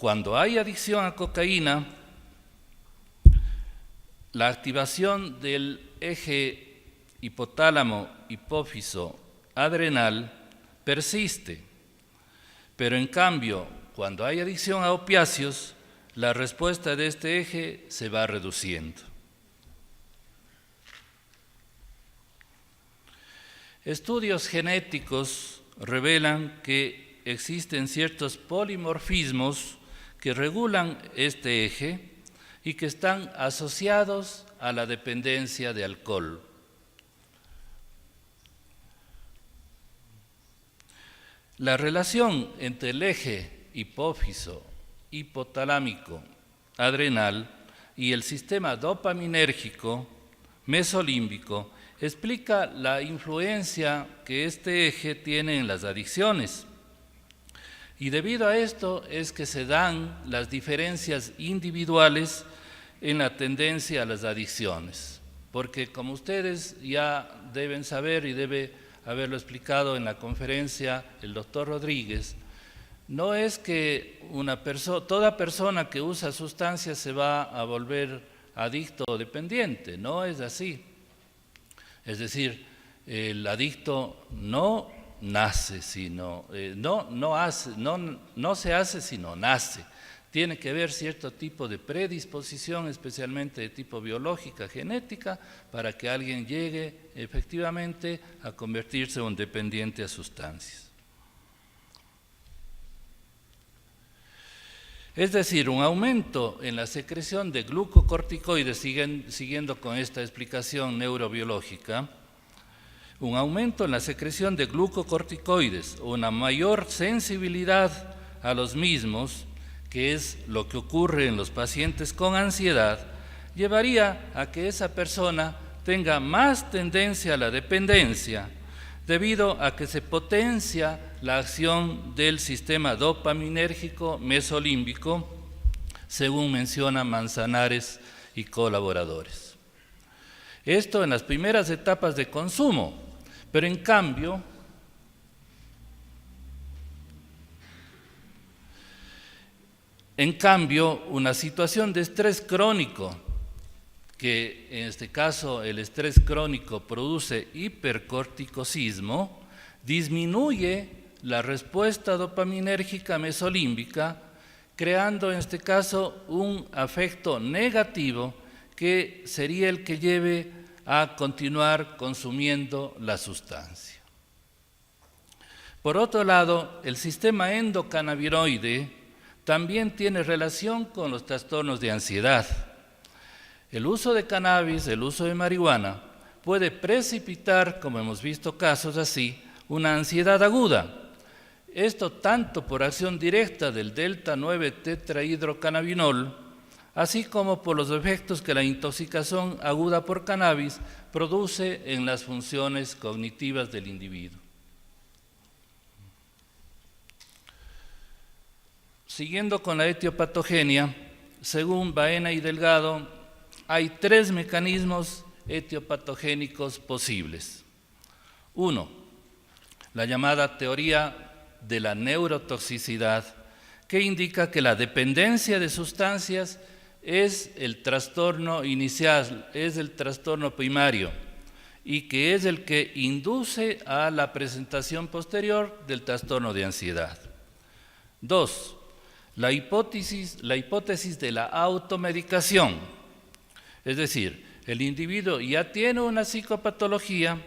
cuando hay adicción a cocaína, la activación del eje hipotálamo-hipófiso-adrenal persiste, pero en cambio, cuando hay adicción a opiáceos, la respuesta de este eje se va reduciendo. Estudios genéticos revelan que existen ciertos polimorfismos que regulan este eje y que están asociados a la dependencia de alcohol. La relación entre el eje hipófiso, hipotalámico, adrenal y el sistema dopaminérgico mesolímbico explica la influencia que este eje tiene en las adicciones. Y debido a esto es que se dan las diferencias individuales en la tendencia a las adicciones. Porque como ustedes ya deben saber y debe haberlo explicado en la conferencia el doctor Rodríguez, no es que toda persona que usa sustancias se va a volver adicto o dependiente, no es así. Es decir, el adicto no nace, sino no se hace, sino nace. Tiene que haber cierto tipo de predisposición, especialmente de tipo biológica, genética, para que alguien llegue efectivamente a convertirse en un dependiente a sustancias. Es decir, un aumento en la secreción de glucocorticoides, siguiendo con esta explicación neurobiológica, un aumento en la secreción de glucocorticoides, una mayor sensibilidad a los mismos, que es lo que ocurre en los pacientes con ansiedad, llevaría a que esa persona tenga más tendencia a la dependencia, debido a que se potencia la acción del sistema dopaminérgico mesolímbico, según menciona Manzanares y colaboradores. Esto en las primeras etapas de consumo, pero en cambio, una situación de estrés crónico, que en este caso el estrés crónico produce hipercorticocismo, disminuye la respuesta dopaminérgica mesolímbica, creando en este caso un afecto negativo que sería el que lleve a continuar consumiendo la sustancia. Por otro lado, el sistema endocannabinoide también tiene relación con los trastornos de ansiedad. El uso de cannabis, el uso de marihuana, puede precipitar, como hemos visto casos así, una ansiedad aguda. Esto tanto por acción directa del delta-9-tetrahidrocannabinol, así como por los efectos que la intoxicación aguda por cannabis produce en las funciones cognitivas del individuo. Siguiendo con la etiopatogenia, según Baena y Delgado, hay 3 mecanismos etiopatogénicos posibles. 1, la llamada teoría de la neurotoxicidad, que indica que la dependencia de sustancias es el trastorno inicial, es el trastorno primario, y que es el que induce a la presentación posterior del trastorno de ansiedad. 2, la hipótesis de la automedicación, es decir, el individuo ya tiene una psicopatología,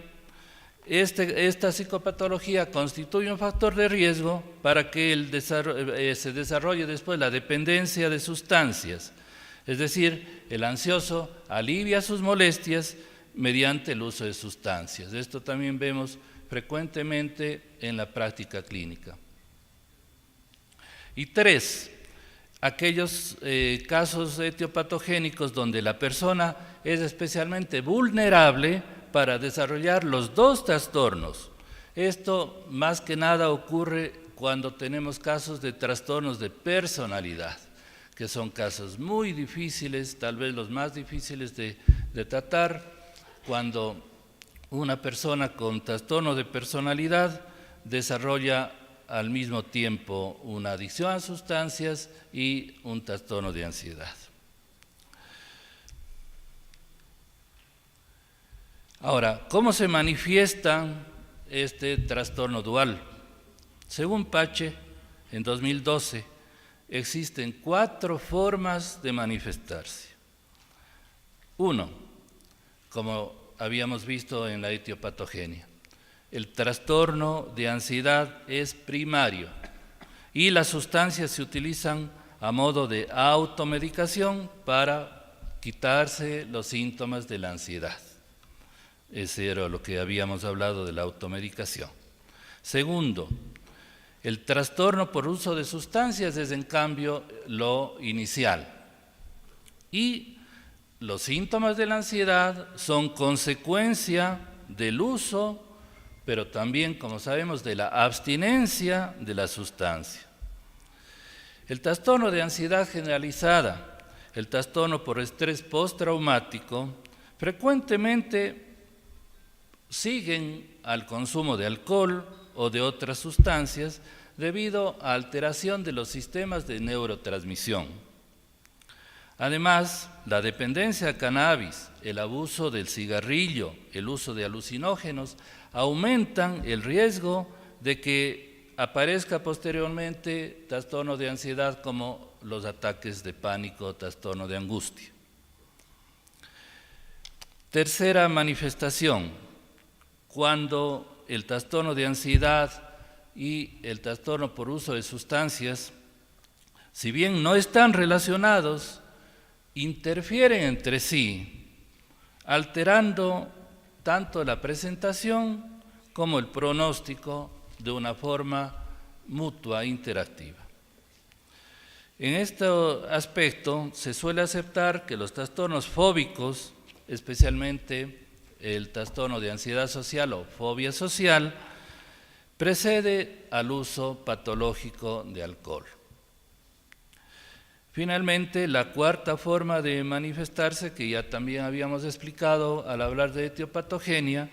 esta psicopatología constituye un factor de riesgo para que se desarrolle después la dependencia de sustancias, es decir, el ansioso alivia sus molestias mediante el uso de sustancias. Esto también vemos frecuentemente en la práctica clínica. Y 3, aquellos casos etiopatogénicos donde la persona es especialmente vulnerable para desarrollar los 2 trastornos. Esto más que nada ocurre cuando tenemos casos de trastornos de personalidad, que son casos muy difíciles, tal vez los más difíciles de tratar, cuando una persona con trastorno de personalidad desarrolla al mismo tiempo una adicción a sustancias y un trastorno de ansiedad. Ahora, ¿cómo se manifiesta este trastorno dual? Según Pache, en 2012, existen 4 formas de manifestarse. 1, como habíamos visto en la etiopatogenia, el trastorno de ansiedad es primario y las sustancias se utilizan a modo de automedicación para quitarse los síntomas de la ansiedad. Ese era lo que habíamos hablado de la automedicación. Segundo, el trastorno por uso de sustancias es en cambio lo inicial. Y los síntomas de la ansiedad son consecuencia del uso, pero también, como sabemos, de la abstinencia de la sustancia. El trastorno de ansiedad generalizada, el trastorno por estrés postraumático, frecuentemente siguen al consumo de alcohol o de otras sustancias debido a alteración de los sistemas de neurotransmisión. Además, la dependencia a cannabis, el abuso del cigarrillo, el uso de alucinógenos aumentan el riesgo de que aparezca posteriormente trastorno de ansiedad como los ataques de pánico, trastorno de angustia. Tercera manifestación, cuando el trastorno de ansiedad y el trastorno por uso de sustancias, si bien no están relacionados, interfieren entre sí, alterando tanto la presentación como el pronóstico de una forma mutua interactiva. En este aspecto se suele aceptar que los trastornos fóbicos, especialmente el trastorno de ansiedad social o fobia social, precede al uso patológico de alcohol. Finalmente, la cuarta forma de manifestarse, que ya también habíamos explicado al hablar de etiopatogenia,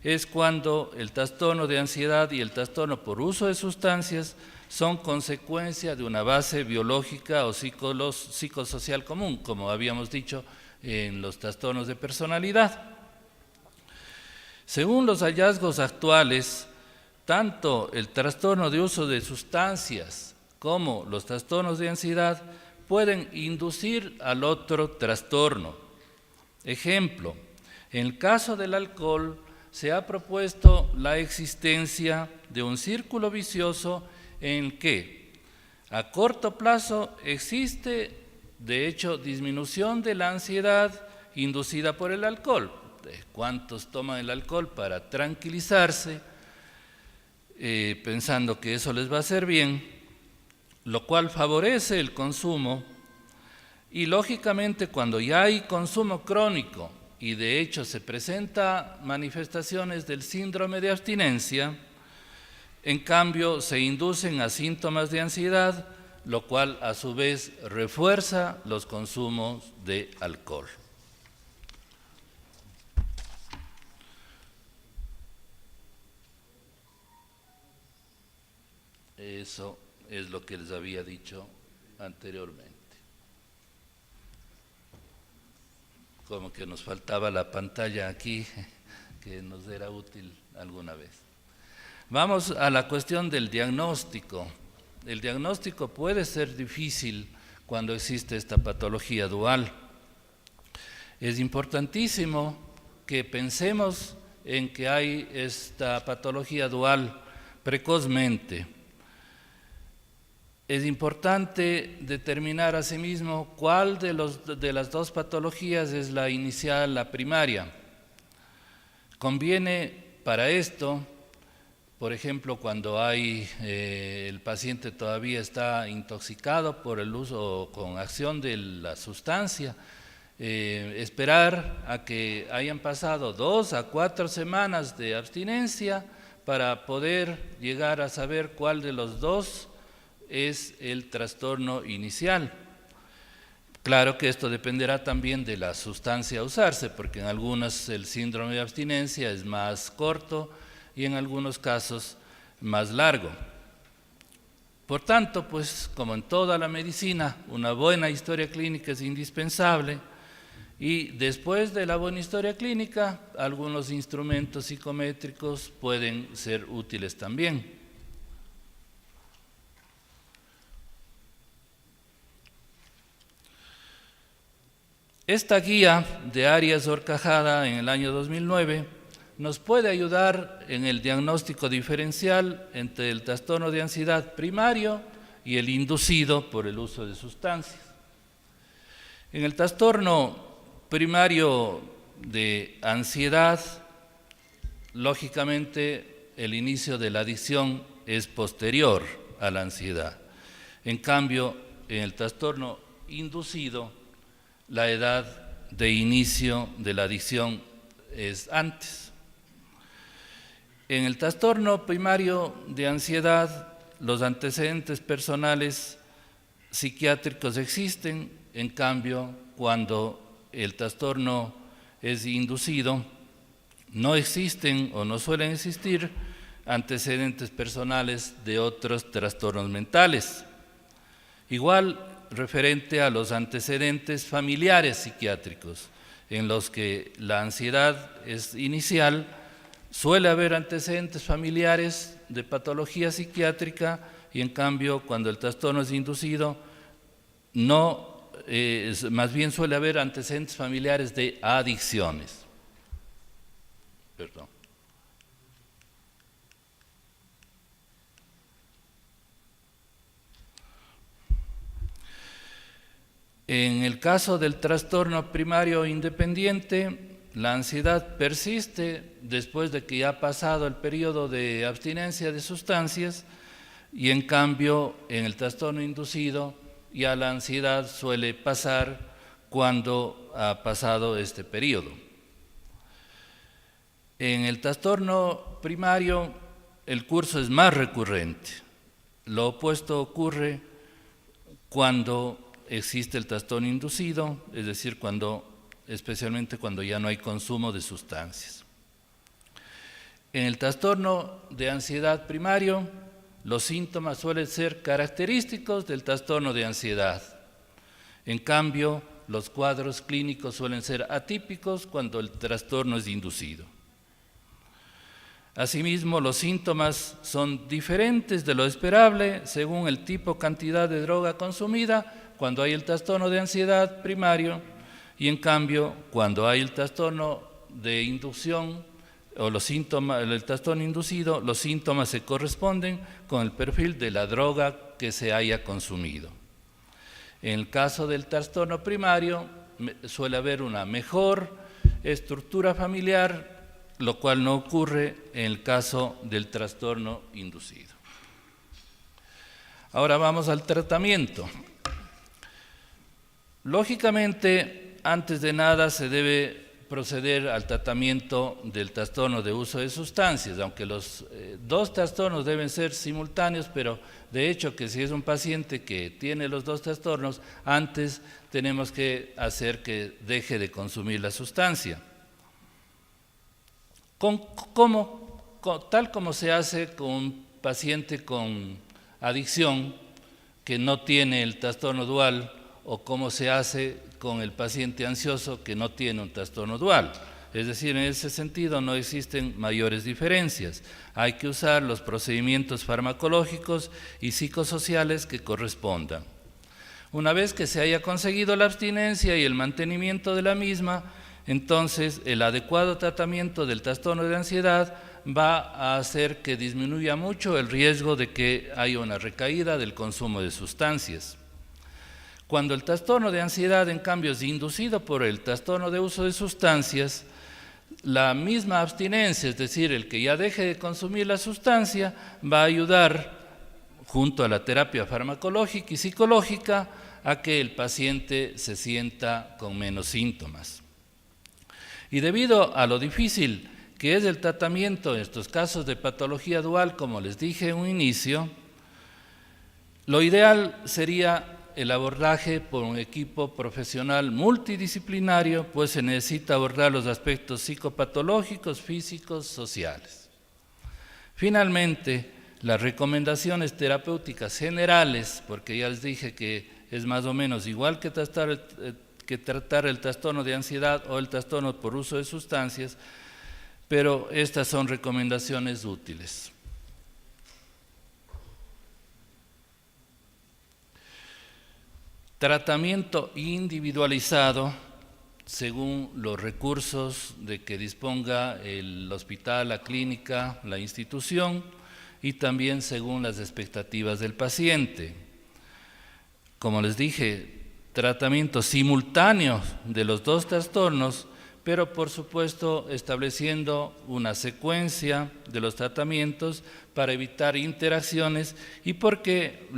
es cuando el trastorno de ansiedad y el trastorno por uso de sustancias son consecuencia de una base biológica o psicosocial común, como habíamos dicho en los trastornos de personalidad. Según los hallazgos actuales, tanto el trastorno de uso de sustancias como los trastornos de ansiedad pueden inducir al otro trastorno. Ejemplo, en el caso del alcohol se ha propuesto la existencia de un círculo vicioso en el que a corto plazo existe, de hecho, disminución de la ansiedad inducida por el alcohol. ¿Cuántos toman el alcohol para tranquilizarse, pensando que eso les va a hacer bien? Lo cual favorece el consumo y, lógicamente, cuando ya hay consumo crónico y de hecho se presentan manifestaciones del síndrome de abstinencia, en cambio se inducen a síntomas de ansiedad, lo cual a su vez refuerza los consumos de alcohol. Eso es lo que les había dicho anteriormente. Como que nos faltaba la pantalla aquí, que nos era útil alguna vez. Vamos a la cuestión del diagnóstico. El diagnóstico puede ser difícil cuando existe esta patología dual. Es importantísimo que pensemos en que hay esta patología dual precozmente. Es importante determinar asimismo cuál de las dos patologías es la inicial, la primaria. Conviene para esto, por ejemplo, cuando el paciente todavía está intoxicado por el uso con acción de la sustancia, esperar a que hayan pasado 2 a 4 semanas de abstinencia para poder llegar a saber cuál de los dos es el trastorno inicial. Claro que esto dependerá también de la sustancia a usarse, porque en algunos el síndrome de abstinencia es más corto y en algunos casos más largo. Por tanto, pues, como en toda la medicina, una buena historia clínica es indispensable y después de la buena historia clínica, algunos instrumentos psicométricos pueden ser útiles también. Esta guía de Arias Horcajada en el año 2009 nos puede ayudar en el diagnóstico diferencial entre el trastorno de ansiedad primario y el inducido por el uso de sustancias. En el trastorno primario de ansiedad, lógicamente el inicio de la adicción es posterior a la ansiedad. En cambio, en el trastorno inducido, la edad de inicio de la adicción es antes. En el trastorno primario de ansiedad, los antecedentes personales psiquiátricos existen, en cambio, cuando el trastorno es inducido, no existen o no suelen existir antecedentes personales de otros trastornos mentales. Igual, referente a los antecedentes familiares psiquiátricos, en los que la ansiedad es inicial, suele haber antecedentes familiares de patología psiquiátrica y en cambio cuando el trastorno es inducido, no, más bien suele haber antecedentes familiares de adicciones. Perdón. En el caso del trastorno primario independiente, la ansiedad persiste después de que ya ha pasado el periodo de abstinencia de sustancias y en cambio en el trastorno inducido ya la ansiedad suele pasar cuando ha pasado este periodo. En el trastorno primario el curso es más recurrente. Lo opuesto ocurre cuando existe el trastorno inducido, es decir, especialmente cuando ya no hay consumo de sustancias. En el trastorno de ansiedad primario, los síntomas suelen ser característicos del trastorno de ansiedad. En cambio, los cuadros clínicos suelen ser atípicos cuando el trastorno es inducido. Asimismo, los síntomas son diferentes de lo esperable según el tipo cantidad de droga consumida cuando hay el trastorno de ansiedad primario y en cambio cuando hay el trastorno de inducción o los síntomas, el trastorno inducido, los síntomas se corresponden con el perfil de la droga que se haya consumido. En el caso del trastorno primario suele haber una mejor estructura familiar, lo cual no ocurre en el caso del trastorno inducido. Ahora vamos al tratamiento. Lógicamente, antes de nada se debe proceder al tratamiento del trastorno de uso de sustancias, aunque los dos trastornos deben ser simultáneos, pero de hecho que si es un paciente que tiene los dos trastornos, antes tenemos que hacer que deje de consumir la sustancia. Tal como se hace con un paciente con adicción que no tiene el trastorno dual o como se hace con el paciente ansioso que no tiene un trastorno dual. Es decir, en ese sentido no existen mayores diferencias. Hay que usar los procedimientos farmacológicos y psicosociales que correspondan. Una vez que se haya conseguido la abstinencia y el mantenimiento de la misma, entonces el adecuado tratamiento del trastorno de ansiedad va a hacer que disminuya mucho el riesgo de que haya una recaída del consumo de sustancias. Cuando el trastorno de ansiedad, en cambio, es inducido por el trastorno de uso de sustancias, la misma abstinencia, es decir, el que ya deje de consumir la sustancia, va a ayudar, junto a la terapia farmacológica y psicológica, a que el paciente se sienta con menos síntomas. Y debido a lo difícil que es el tratamiento en estos casos de patología dual, como les dije en un inicio, lo ideal sería el abordaje por un equipo profesional multidisciplinario, pues se necesita abordar los aspectos psicopatológicos, físicos, sociales. Finalmente, Las recomendaciones terapéuticas generales, porque ya les dije que es más o menos igual que tratar el trastorno de ansiedad o el trastorno por uso de sustancias, pero estas son recomendaciones útiles. Tratamiento individualizado según los recursos de que disponga el hospital, la clínica, la institución, y también según las expectativas del paciente. Como les dije, tratamiento simultáneo de los dos trastornos, pero por supuesto estableciendo una secuencia de los tratamientos para evitar interacciones y porque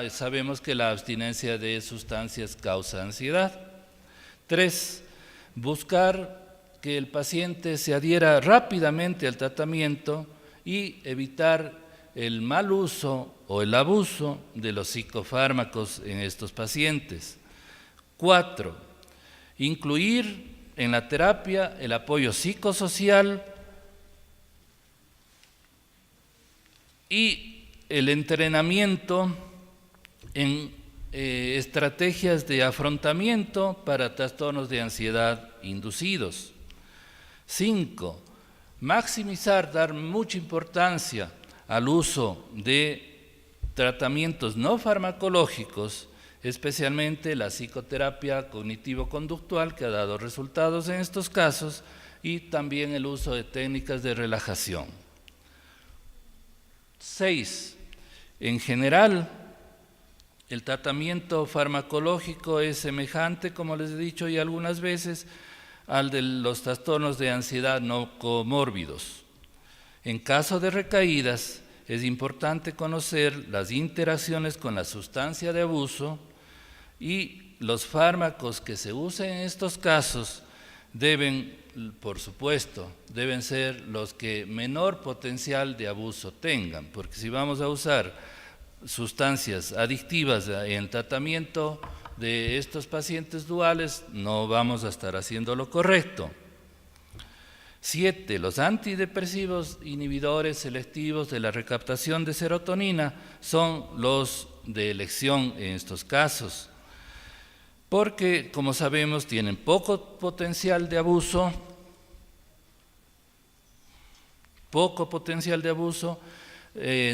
sabemos que la abstinencia de sustancias causa ansiedad. 3. Buscar que el paciente se adhiera rápidamente al tratamiento y evitar el mal uso o el abuso de los psicofármacos en estos pacientes. 4. Incluir en la terapia el apoyo psicosocial y el entrenamiento en estrategias de afrontamiento para trastornos de ansiedad inducidos. 5. Maximizar, dar mucha importancia al uso de tratamientos no farmacológicos, especialmente la psicoterapia cognitivo-conductual, que ha dado resultados en estos casos, y también el uso de técnicas de relajación. 6. En general, el tratamiento farmacológico es semejante, como les he dicho ya algunas veces, al de los trastornos de ansiedad no comórbidos. En caso de recaídas, es importante conocer las interacciones con la sustancia de abuso y los fármacos que se usen en estos casos deben, por supuesto, deben ser los que menor potencial de abuso tengan, porque si vamos a usar sustancias adictivas en el tratamiento de estos pacientes duales, no vamos a estar haciendo lo correcto. 7. Los antidepresivos inhibidores selectivos de la recaptación de serotonina son los de elección en estos casos, porque, como sabemos, tienen poco potencial de abuso,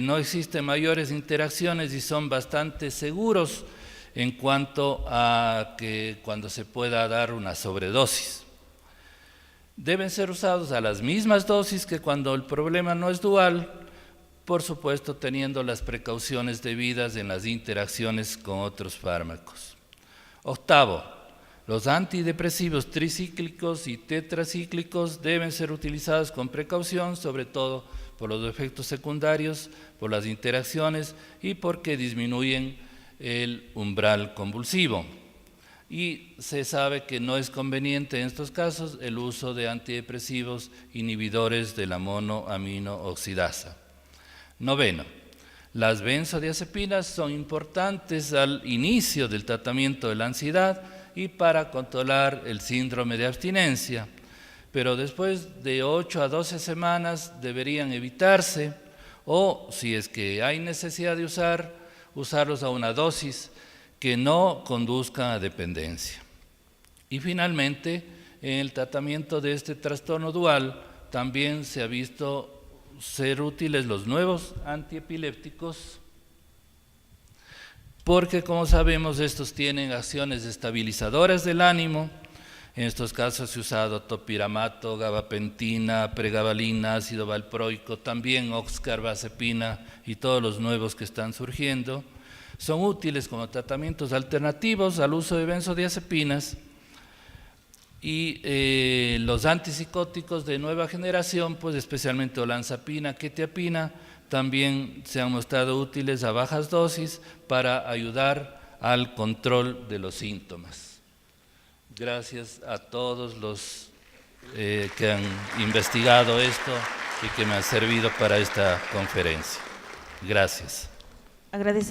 no existen mayores interacciones y son bastante seguros en cuanto a que cuando se pueda dar una sobredosis. Deben ser usados a las mismas dosis que cuando el problema no es dual, por supuesto teniendo las precauciones debidas en las interacciones con otros fármacos. 8. Los antidepresivos tricíclicos y tetracíclicos deben ser utilizados con precaución, sobre todo por los efectos secundarios, por las interacciones y porque disminuyen el umbral convulsivo. Y se sabe que no es conveniente en estos casos el uso de antidepresivos inhibidores de la monoaminooxidasa. 9. Las benzodiazepinas son importantes al inicio del tratamiento de la ansiedad y para controlar el síndrome de abstinencia, pero después de 8 a 12 semanas deberían evitarse o, si es que hay necesidad de usarlos a una dosis que no conduzcan a dependencia. Y finalmente, en el tratamiento de este trastorno dual también se ha visto ser útiles los nuevos antiepilépticos, porque como sabemos estos tienen acciones estabilizadoras del ánimo. En estos casos se ha usado topiramato, gabapentina, pregabalina, ácido valproico, también oxcarbazepina y todos los nuevos que están surgiendo. Son útiles como tratamientos alternativos al uso de benzodiazepinas y los antipsicóticos de nueva generación, pues especialmente olanzapina, quetiapina, también se han mostrado útiles a bajas dosis para ayudar al control de los síntomas. Gracias a todos los que han investigado esto y que me han servido para esta conferencia. Gracias.